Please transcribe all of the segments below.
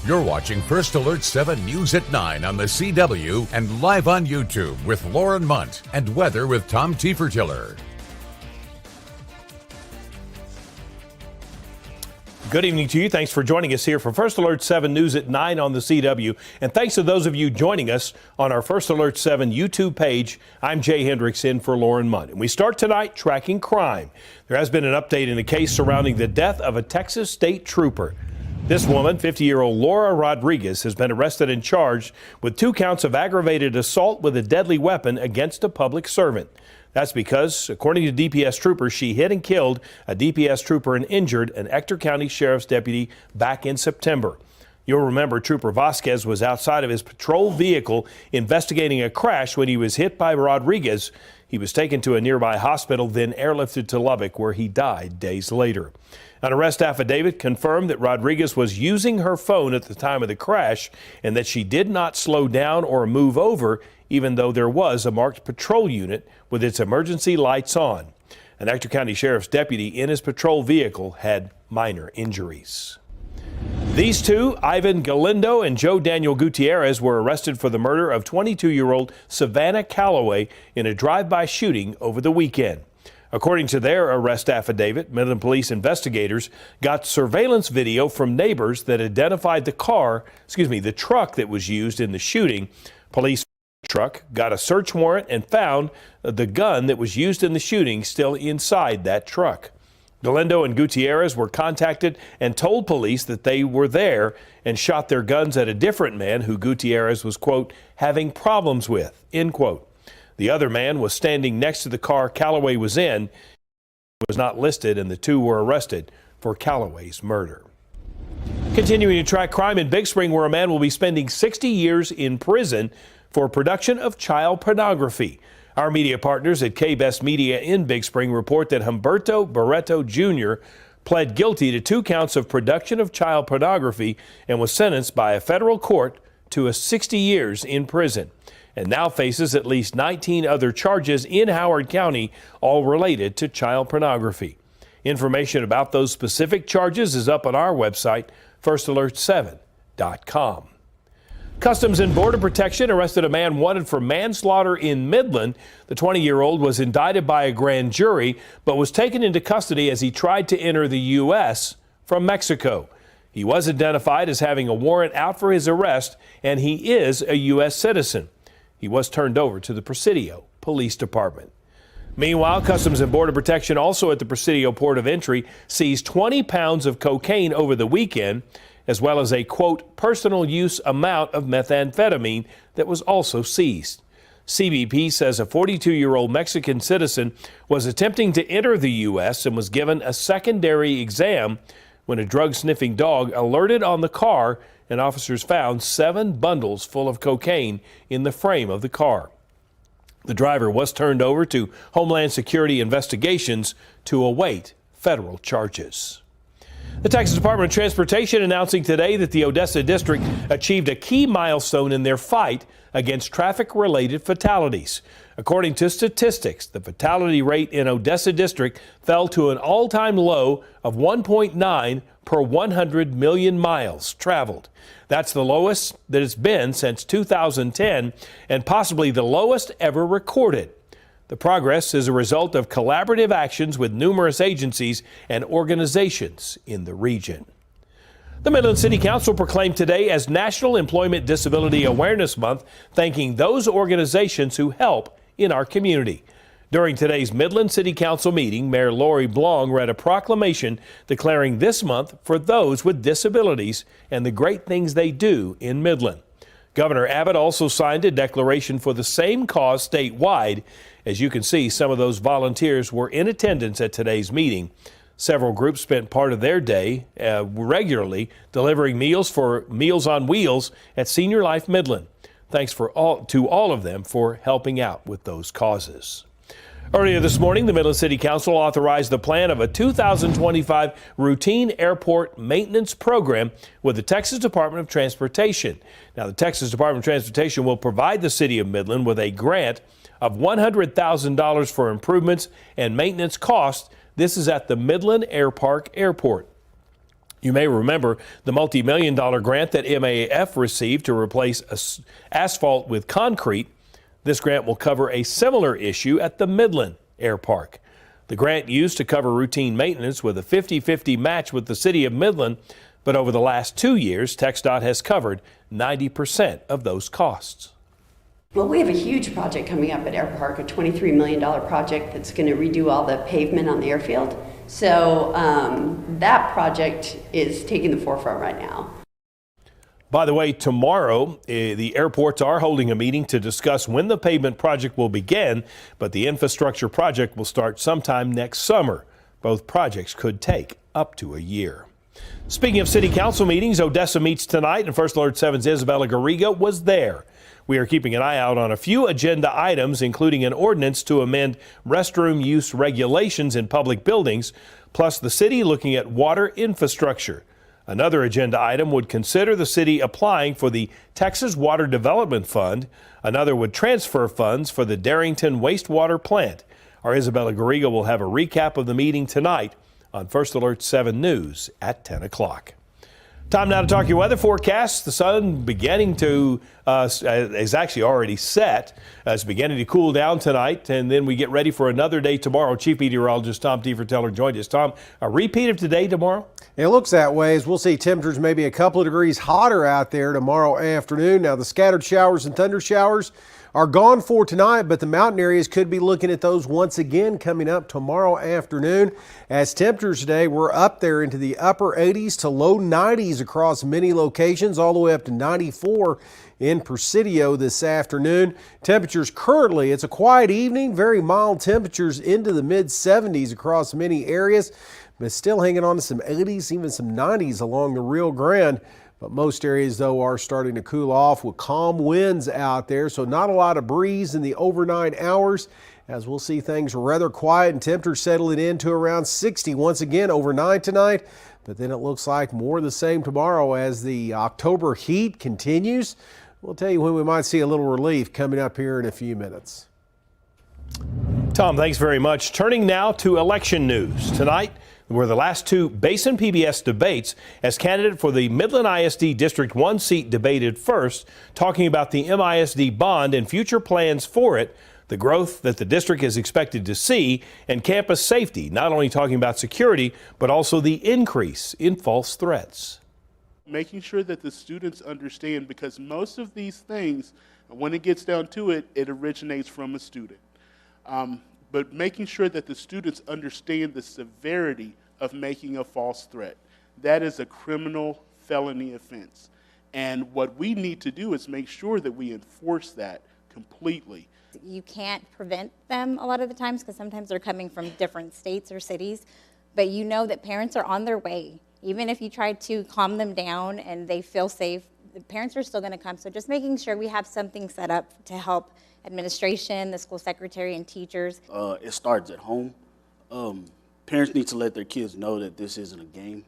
You're watching First Alert 7 News at 9 on the CW and live on YouTube with Lauren Munt and weather with Tom Tiefertiller. Good evening to you. Thanks for joining us here for First Alert 7 News at 9 on the CW. And thanks to those of you joining us on our First Alert 7 YouTube page. I'm Jay Hendricks in for Lauren Munt. And we start tonight tracking crime. There has been an update in a case surrounding the death of a Texas state trooper. This woman, 50-year-old Laura Rodriguez, has been arrested and charged with 2 counts of aggravated assault with a deadly weapon against a public servant. That's because, according to DPS troopers, she hit and killed a DPS trooper and injured an Ector County Sheriff's deputy back in September. You'll remember Trooper Vasquez was outside of his patrol vehicle investigating a crash when he was hit by Rodriguez. He was taken to a nearby hospital, then airlifted to Lubbock, where he died days later. An arrest affidavit confirmed that Rodriguez was using her phone at the time of the crash and that she did not slow down or move over, even though there was a marked patrol unit with its emergency lights on. An Ector County Sheriff's deputy in his patrol vehicle had minor injuries. These two, Ivan Galindo and Joe Daniel Gutierrez, were arrested for the murder of 22-year-old Savannah Calloway in a drive-by shooting over the weekend. According to their arrest affidavit, Midland police investigators got surveillance video from neighbors that identified the truck that was used in the shooting. Police truck got a search warrant and found the gun that was used in the shooting still inside that truck. Galindo and Gutierrez were contacted and told police that they were there and shot their guns at a different man who Gutierrez was, quote, having problems with, end quote. The other man was standing next to the car Calloway was in. He was not listed, and the two were arrested for Calloway's murder. Continuing to track crime in Big Spring, where a man will be spending 60 years in prison for production of child pornography. Our media partners at K-Best Media in Big Spring report that Humberto Barreto Jr. pled guilty to 2 counts of production of child pornography and was sentenced by a federal court to 60 years in prison, and now faces at least 19 other charges in Howard County, all related to child pornography. Information about those specific charges is up on our website, firstalert7.com. Customs and Border Protection arrested a man wanted for manslaughter in Midland. The 20-year-old was indicted by a grand jury, but was taken into custody as he tried to enter the U.S. from Mexico. He was identified as having a warrant out for his arrest, and he is a U.S. citizen. He was turned over to the Presidio Police Department. Meanwhile, Customs and Border Protection also at the Presidio Port of Entry seized 20 pounds of cocaine over the weekend, as well as a, quote, personal use amount of methamphetamine that was also seized. CBP says a 42-year-old Mexican citizen was attempting to enter the U.S. and was given a secondary exam when a drug-sniffing dog alerted on the car, and officers found 7 bundles full of cocaine in the frame of the car. The driver was turned over to Homeland Security investigations to await federal charges. The Texas Department of Transportation announcing today that the Odessa District achieved a key milestone in their fight against traffic-related fatalities. According to statistics, the fatality rate in Odessa District fell to an all-time low of 1.9 per 100 million miles traveled. That's the lowest that it's been since 2010 and possibly the lowest ever recorded. The progress is a result of collaborative actions with numerous agencies and organizations in the region. The Midland City Council proclaimed today as National Employment Disability Awareness Month, thanking those organizations who help in our community. During today's Midland City Council meeting, Mayor Lori Blong read a proclamation declaring this month for those with disabilities and the great things they do in Midland. Governor Abbott also signed a declaration for the same cause statewide. As you can see, some of those volunteers were in attendance at today's meeting. Several groups spent part of their day regularly delivering meals for Meals on Wheels at Senior Life Midland. Thanks to all of them for helping out with those causes. Earlier this morning, the Midland City Council authorized the plan of a 2025 routine airport maintenance program with the Texas Department of Transportation. Now, the Texas Department of Transportation will provide the city of Midland with a grant of $100,000 for improvements and maintenance costs. This is at the Midland Air Park Airport. You may remember the multi-million-dollar grant that MAF received to replace asphalt with concrete. This grant will cover a similar issue at the Midland Air Park. The grant used to cover routine maintenance with a 50-50 match with the city of Midland, but over the last 2 years, TxDOT has covered 90% of those costs. Well, we have a huge project coming up at Air Park, a $23 million project that's going to redo all the pavement on the airfield. So that project is taking the forefront right now. By the way, tomorrow, the airports are holding a meeting to discuss when the pavement project will begin, but the infrastructure project will start sometime next summer. Both projects could take up to a year. Speaking of city council meetings, Odessa meets tonight, and First Alert 7's Isabella Garriga was there. We are keeping an eye out on a few agenda items, including an ordinance to amend restroom use regulations in public buildings, plus the city looking at water infrastructure. Another agenda item would consider the city applying for the Texas Water Development Fund. Another would transfer funds for the Darrington wastewater plant. Our Isabella Garriga will have a recap of the meeting tonight on First Alert 7 News at 10 o'clock. Time now to talk your weather forecast. The sun beginning to is actually already set. It's beginning to cool down tonight, and then we get ready for another day tomorrow. Chief Meteorologist Tom Teefer-Teller joined us. Tom, a repeat of today tomorrow? It looks that way, as we'll see temperatures maybe a couple of degrees hotter out there tomorrow afternoon. Now, the scattered showers and thunder showers are gone for tonight, but the mountain areas could be looking at those once again coming up tomorrow afternoon. As temperatures today were up there into the upper 80s to low 90s across many locations, all the way up to 94 in Presidio this afternoon. Temperatures currently, it's a quiet evening, very mild temperatures into the mid 70s across many areas, but still hanging on to some 80s, even some 90s along the Rio Grande. But most areas, though, are starting to cool off with calm winds out there, so not a lot of breeze in the overnight hours, as we'll see things rather quiet and temperatures settling into around 60 once again overnight tonight. But then it looks like more of the same tomorrow as the October heat continues. We'll tell you when we might see a little relief coming up here in a few minutes. Tom, thanks very much. Turning now to election news. Tonight were the last two Basin PBS debates as candidate for the Midland ISD District 1 seat debated first, talking about the MISD bond and future plans for it, the growth that the district is expected to see, and campus safety, not only talking about security, but also the increase in false threats. Making sure that the students understand, because most of these things, when it gets down to it, it originates from a student. But making sure that the students understand the severity of making a false threat. That is a criminal felony offense. And what we need to do is make sure that we enforce that completely. You can't prevent them a lot of the times because sometimes they're coming from different states or cities, but you know that parents are on their way. Even if you try to calm them down and they feel safe, the parents are still going to come. So just making sure we have something set up to help administration, the school secretary, and teachers. It starts at home. Parents need to let their kids know that this isn't a game,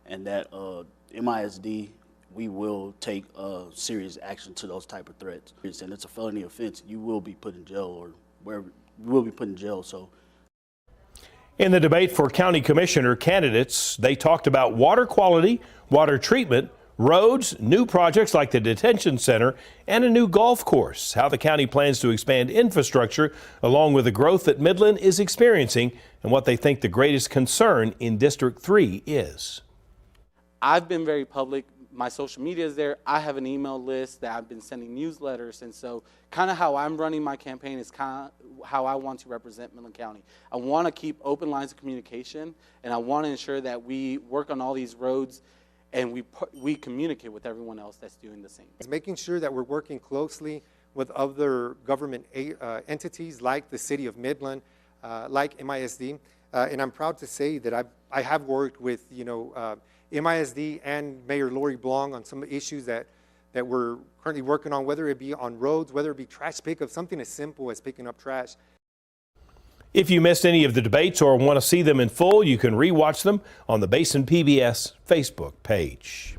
and that MISD, we will take serious action to those type of threats. And it's a felony offense. You will be put in jail, or wherever you will be put in jail. So. In the debate for county commissioner candidates, they talked about water quality, water treatment, roads, new projects like the detention center, and a new golf course, how the county plans to expand infrastructure along with the growth that Midland is experiencing, and what they think the greatest concern in District 3 is. I've been very public. My social media is there. I have an email list that I've been sending newsletters, and so kind of how I'm running my campaign is kind of how I want to represent Midland County. I want to keep open lines of communication, and I want to ensure that we work on all these roads and we communicate with everyone else that's doing the same. Making sure that we're working closely with other government entities like the City of Midland, like MISD, and I'm proud to say that I have worked with MISD and Mayor Lori Blong on some issues that we're currently working on, whether it be on roads, whether it be trash pickup, something as simple as picking up trash. If you missed any of the debates or want to see them in full, you can rewatch them on the Basin PBS Facebook page.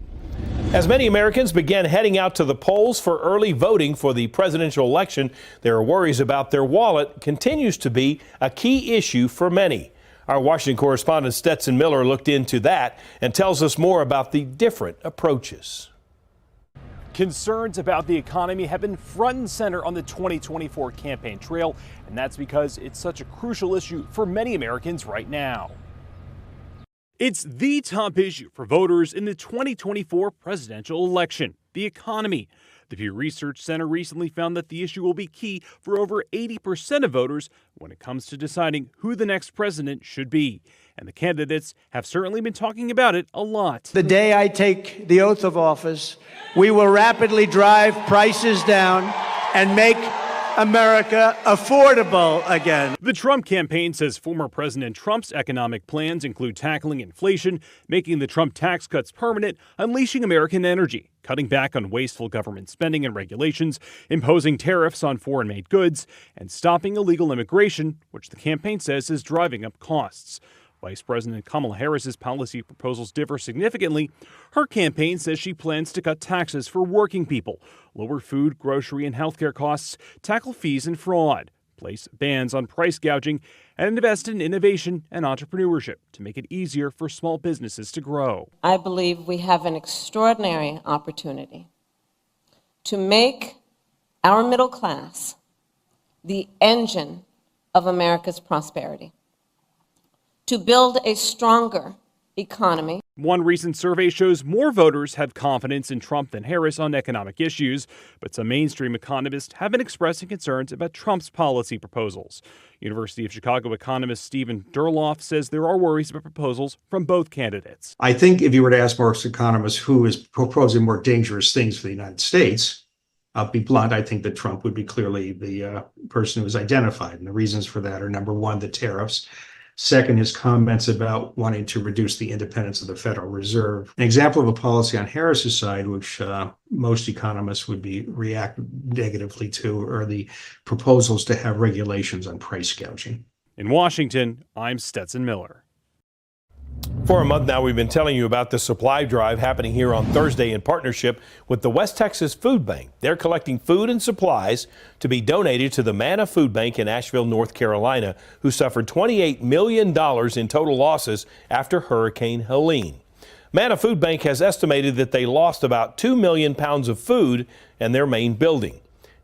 As many Americans begin heading out to the polls for early voting for the presidential election, there are worries about their wallet continues to be a key issue for many. Our Washington correspondent Stetson Miller looked into that and tells us more about the different approaches. Concerns about the economy have been front and center on the 2024 campaign trail, and that's because it's such a crucial issue for many Americans right now. It's the top issue for voters in the 2024 presidential election, the economy. The Pew Research Center recently found that the issue will be key for over 80% of voters when it comes to deciding who the next president should be. And the candidates have certainly been talking about it a lot. The day I take the oath of office, we will rapidly drive prices down and make America affordable again. The Trump campaign says former President Trump's economic plans include tackling inflation, making the Trump tax cuts permanent, unleashing American energy, cutting back on wasteful government spending and regulations, imposing tariffs on foreign-made goods, and stopping illegal immigration, which the campaign says is driving up costs. Vice President Kamala Harris's policy proposals differ significantly. Her campaign says she plans to cut taxes for working people, lower food, grocery, and healthcare costs, tackle fees and fraud, place bans on price gouging, and invest in innovation and entrepreneurship to make it easier for small businesses to grow. I believe we have an extraordinary opportunity to make our middle class the engine of America's prosperity, to build a stronger economy. One recent survey shows more voters have confidence in Trump than Harris on economic issues, but some mainstream economists have been expressing concerns about Trump's policy proposals. University of Chicago economist Stephen Durloff says there are worries about proposals from both candidates. I think if you were to ask most economists who is proposing more dangerous things for the United States, I'll be blunt, I think that Trump would be clearly the person who is identified. And the reasons for that are, number one, the tariffs. Second, his comments about wanting to reduce the independence of the Federal Reserve. An example of a policy on Harris's side, which most economists would react negatively to, are the proposals to have regulations on price gouging. In Washington, I'm Stetson Miller. For a month now, we've been telling you about the supply drive happening here on Thursday in partnership with the West Texas Food Bank. They're collecting food and supplies to be donated to the Manna Food Bank in Asheville, North Carolina, who suffered $28 million in total losses after Hurricane Helene. Manna Food Bank has estimated that they lost about 2 million pounds of food in their main building.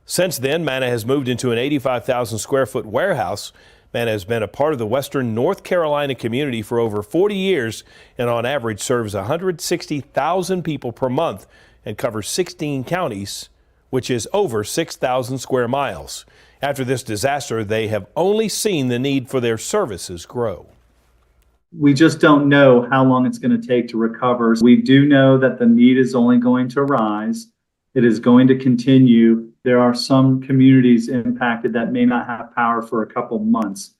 Since then, Manna has moved into an 85,000 square foot warehouse. Manna has been a part of the western North Carolina community for over 40 years and on average serves 160,000 people per month and covers 16 counties, which is over 6,000 square miles. After this disaster, they have only seen the need for their services grow. We just don't know how long it's going to take to recover. We do know that the need is only going to rise. It is going to continue. There are some communities impacted that may not have power for a couple months.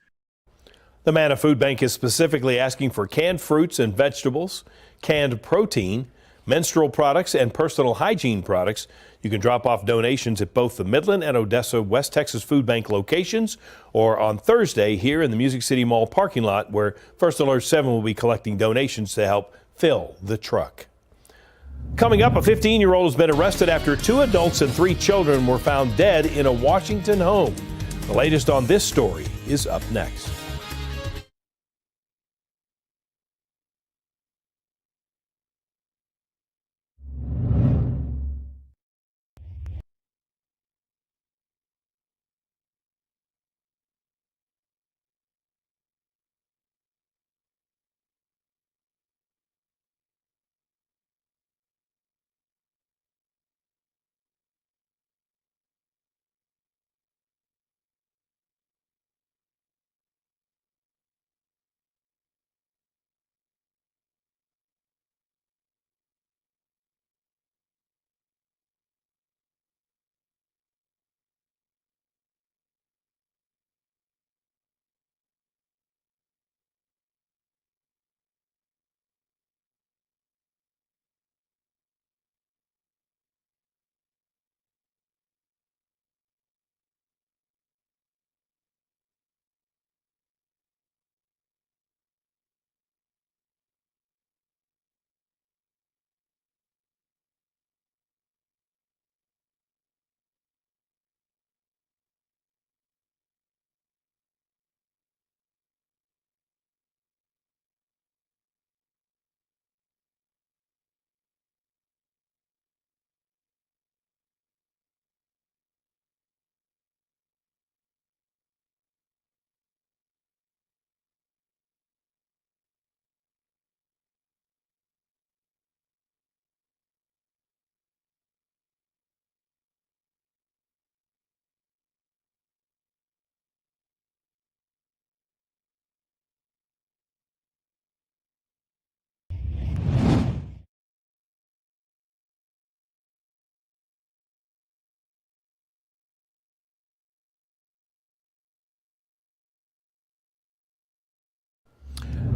The Manna Food Bank is specifically asking for canned fruits and vegetables, canned protein, menstrual products, and personal hygiene products. You can drop off donations at both the Midland and Odessa West Texas Food Bank locations or on Thursday here in the Music City Mall parking lot, where First Alert 7 will be collecting donations to help fill the truck. Coming up, a 15-year-old has been arrested after 2 adults and 3 children were found dead in a Washington home. The latest on this story is up next.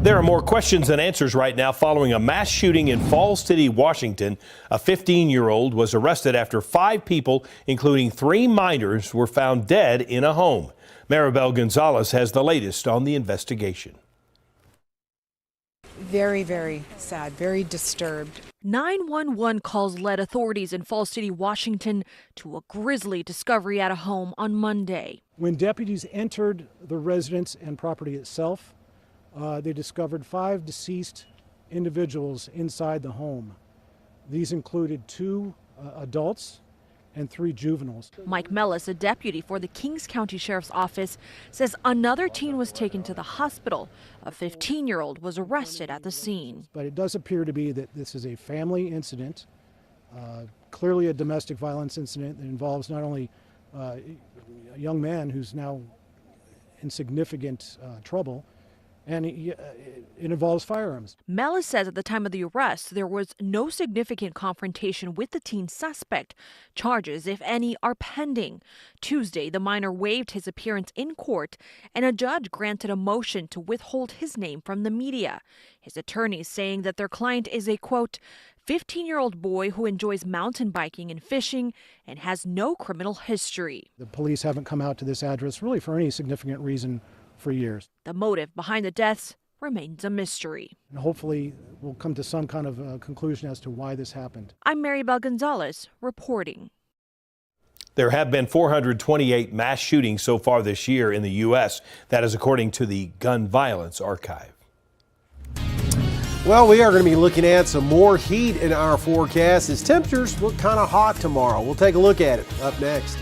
There are more questions than answers right now following a mass shooting in Falls City, Washington. A 15-year-old was arrested after 5 people, including 3 minors, were found dead in a home. Maribel Gonzalez has the latest on the investigation. Very, very sad, very disturbed. 911 calls led authorities in Falls City, Washington to a grisly discovery at a home on Monday. When deputies entered the residence and property itself, they discovered 5 deceased individuals inside the home. These included 2 adults and 3 juveniles. Mike Mellis, a deputy for the Kings County Sheriff's Office, says another teen was taken to the hospital. A 15-year-old was arrested at the scene. But it does appear to be that this is a family incident, clearly a domestic violence incident that involves not only a young man who's now in significant trouble, and it involves firearms. Mellis says at the time of the arrest, there was no significant confrontation with the teen suspect. Charges, if any, are pending. Tuesday, the minor waived his appearance in court, and a judge granted a motion to withhold his name from the media. His attorneys saying that their client is a, quote, 15-year-old boy who enjoys mountain biking and fishing and has no criminal history. The police haven't come out to this address really for any significant reason for years. The motive behind the deaths remains a mystery. And hopefully we'll come to some kind of conclusion as to why this happened. I'm Maribel Gonzalez reporting. There have been 428 mass shootings so far this year in the U.S. That is according to the Gun Violence Archive. Well, we are going to be looking at some more heat in our forecast as temperatures look kind of hot tomorrow. We'll take a look at it up next.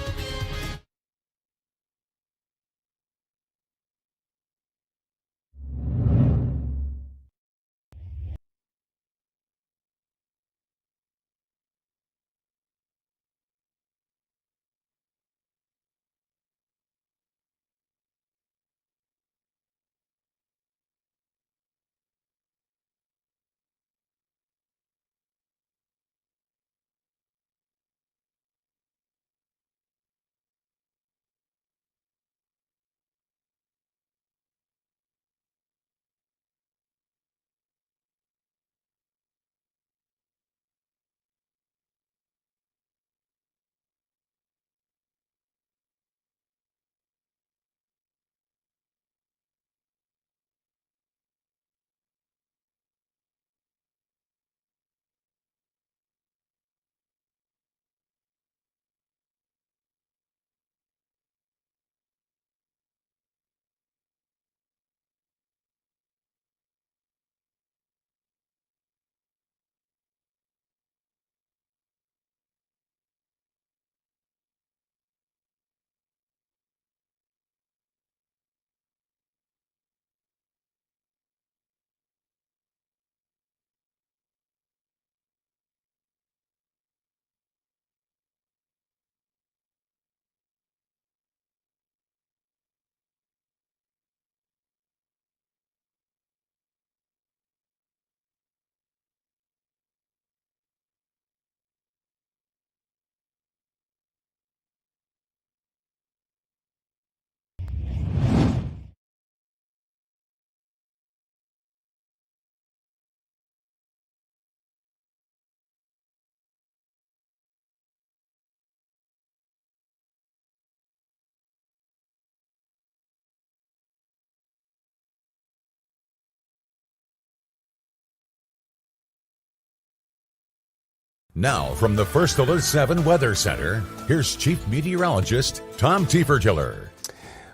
Now, from the First Alert 7 Weather Center, here's Chief Meteorologist Tom Tiefertiller.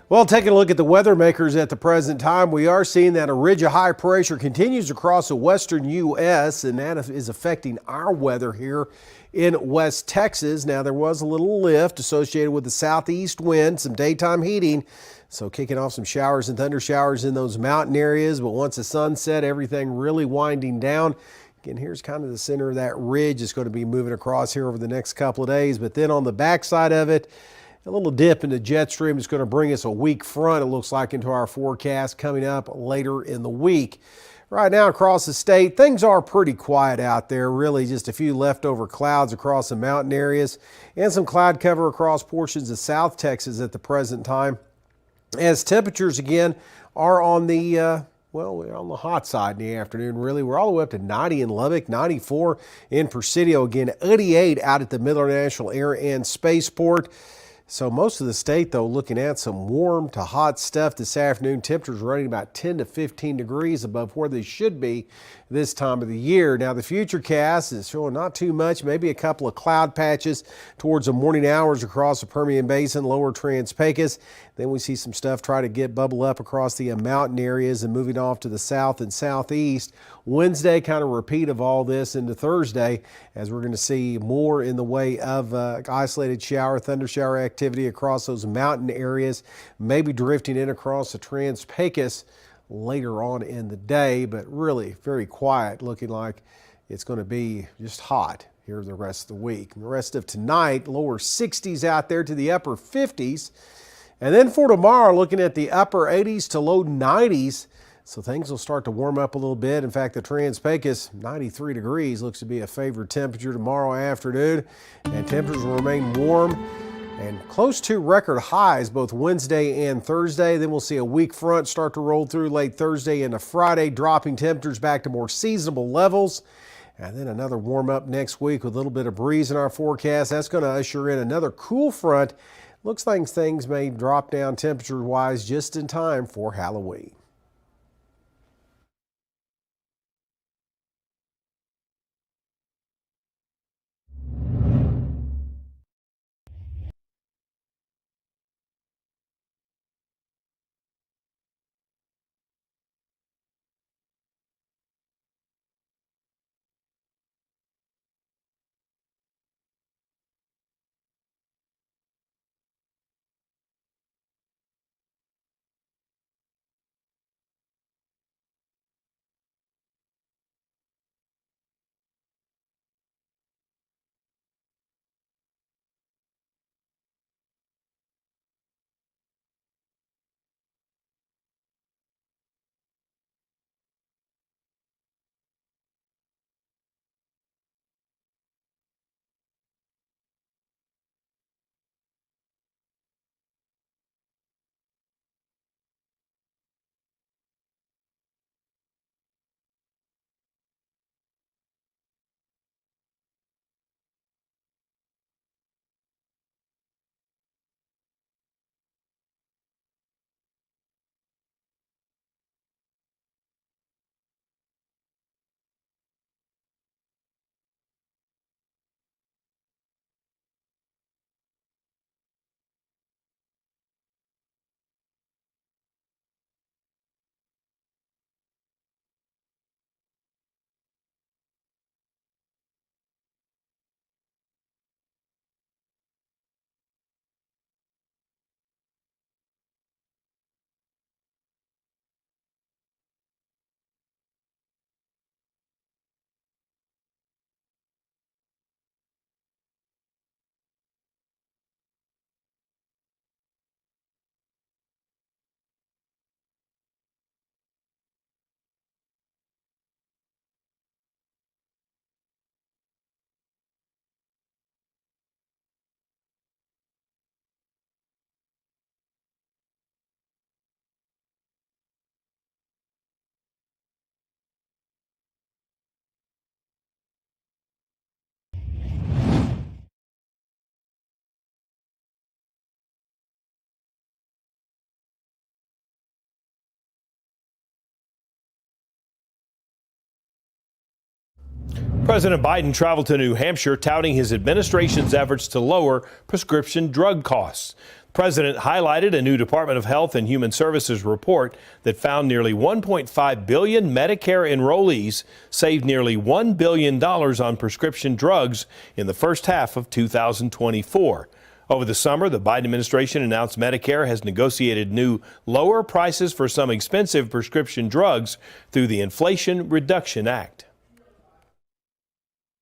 Well, taking a look at the weather makers at the present time, we are seeing that a ridge of high pressure continues across the western U.S., and that is affecting our weather here in West Texas. Now, there was a little lift associated with the southeast wind, some daytime heating, so kicking off some showers and thunder showers in those mountain areas. But once the sun set, everything really winding down. Again, here's kind of the center of that ridge. It's going to be moving across here over the next couple of days. But then on the backside of it, a little dip in the jet stream is going to bring us a weak front, it looks like, into our forecast coming up later in the week. Right now across the state, things are pretty quiet out there. Really just a few leftover clouds across the mountain areas and some cloud cover across portions of South Texas at the present time. As temperatures again are on the well, we're on the hot side in the afternoon, really. We're all the way up to 90 in Lubbock, 94 in Presidio. Again, 88 out at the Miller National Air and Spaceport. So most of the state, though, looking at some warm to hot stuff this afternoon. Temperatures running about 10 to 15 degrees above where they should be this time of the year. Now, the futurecast is showing not too much, maybe a couple of cloud patches towards the morning hours across the Permian Basin, lower Trans-Pecos. Then we see some stuff try to bubble up across the mountain areas and moving off to the south and southeast. Wednesday, kind of repeat of all this into Thursday, as we're going to see more in the way of isolated thunder shower activity across those mountain areas, maybe drifting in across the Trans-Pecos later on in the day, but really very quiet, looking like it's going to be just hot here the rest of the week. And the rest of tonight, lower 60s out there to the upper 50s. And then for tomorrow, looking at the upper 80s to low 90s. So things will start to warm up a little bit. In fact, the Trans-Pecos, 93 degrees, looks to be a favored temperature tomorrow afternoon. And temperatures will remain warm and close to record highs both Wednesday and Thursday. Then we'll see a weak front start to roll through late Thursday into Friday, dropping temperatures back to more seasonable levels. And then another warm up next week with a little bit of breeze in our forecast. That's going to usher in another cool front. Looks like things may drop down temperature-wise just in time for Halloween. President Biden traveled to New Hampshire touting his administration's efforts to lower prescription drug costs. The president highlighted a new Department of Health and Human Services report that found nearly 1.5 billion Medicare enrollees saved nearly $1 billion on prescription drugs in the first half of 2024. Over the summer, the Biden administration announced Medicare has negotiated new lower prices for some expensive prescription drugs through the Inflation Reduction Act.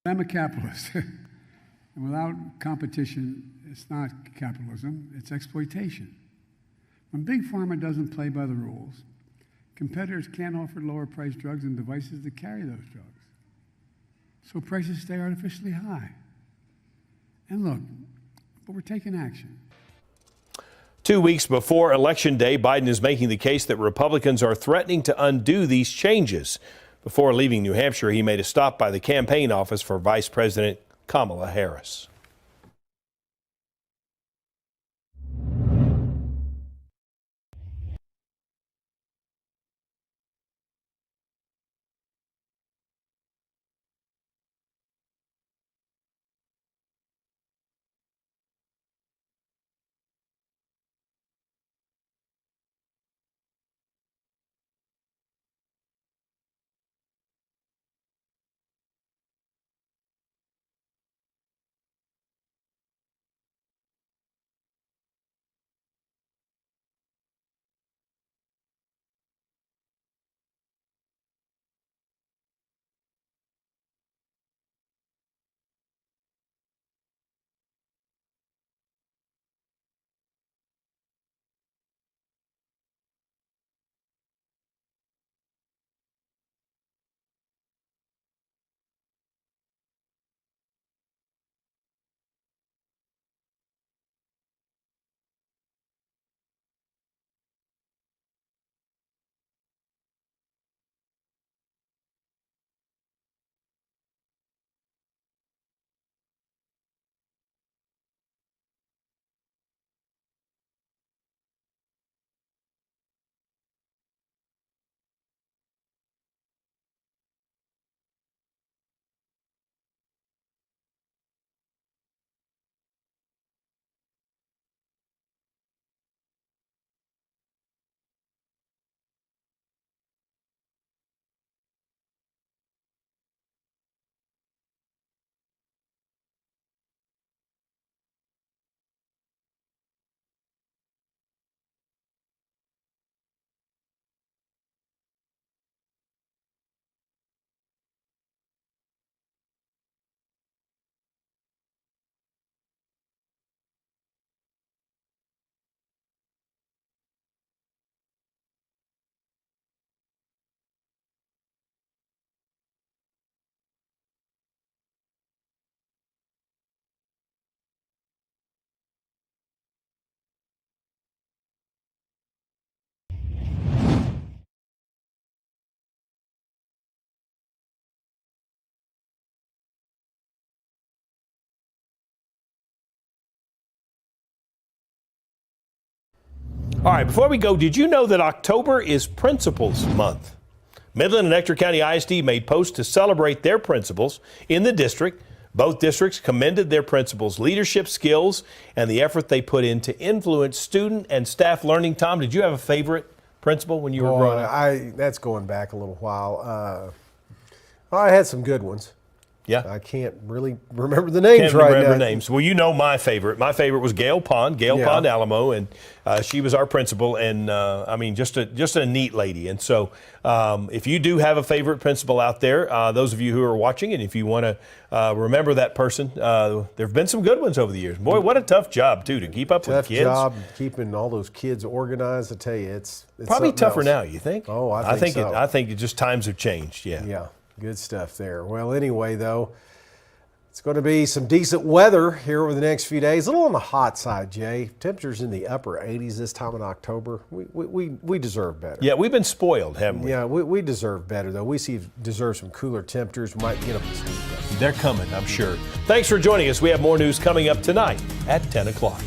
I'm a capitalist, and without competition, it's not capitalism, it's exploitation. When Big Pharma doesn't play by the rules, competitors can't offer lower-priced drugs and devices to carry those drugs. So prices stay artificially high. And look, but we're taking action. 2 weeks before Election Day, Biden is making the case that Republicans are threatening to undo these changes. Before leaving New Hampshire, he made a stop by the campaign office for Vice President Kamala Harris. All right, before we go, did you know that October is Principals Month? Midland and Ector County ISD made posts to celebrate their principals in the district. Both districts commended their principals' leadership skills and the effort they put in to influence student and staff learning. Tom, did you have a favorite principal when you were growing up? That's going back a little while. I had some good ones. Yeah. I can't really remember the names right now. Can't remember names. Well, you know my favorite. My favorite was Gail Pond Alamo, and she was our principal, and I mean, just a neat lady. And so if you do have a favorite principal out there, those of you who are watching, and if you want to remember that person, there have been some good ones over the years. Boy, what a tough job, too, to keep up with kids. Tough job keeping all those kids organized. I tell you, it's probably tougher else. now, you think? Oh, I think so. I think it just times have changed, Yeah. Good stuff there. Well, anyway, though, it's going to be some decent weather here over the next few days. A little on the hot side, Jay. Temperatures in the upper 80s this time in October. We deserve better. Yeah, we've been spoiled, haven't we? Yeah, we deserve better, though. We deserve some cooler temperatures. We might get them. They're coming, I'm sure. Thanks for joining us. We have more news coming up tonight at 10 o'clock.